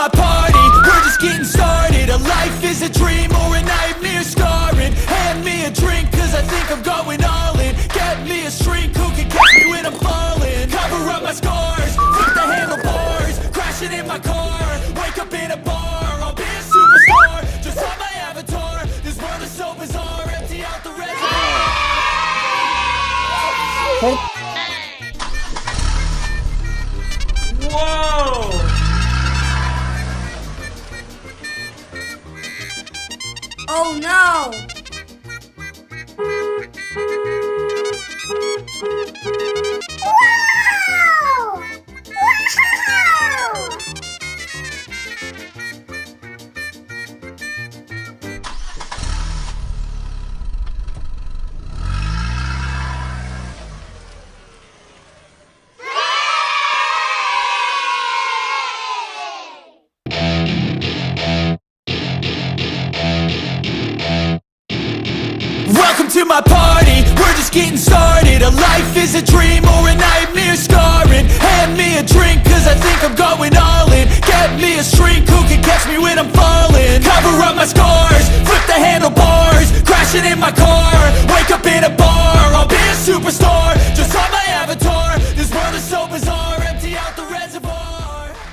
my party, we're just getting started. A life is a dream or a nightmare scarring. Hand me a drink cause I think I'm going all in. Get me a shrink who can catch me when I'm falling. Cover up my scars, flip the handlebars, crashing in my car, wake up in a bar. I'll be a superstar, just on my avatar. This world is so bizarre, empty out the reservoir. Whoa! Oh no! Wow! Wow! Welcome to my party, we're just getting started. A life is a dream or a nightmare scarring. Hand me a drink cause I think I'm going all in. Get me a shrink who can catch me when I'm falling. Cover up my scars, flip the handlebars, crashing in my car.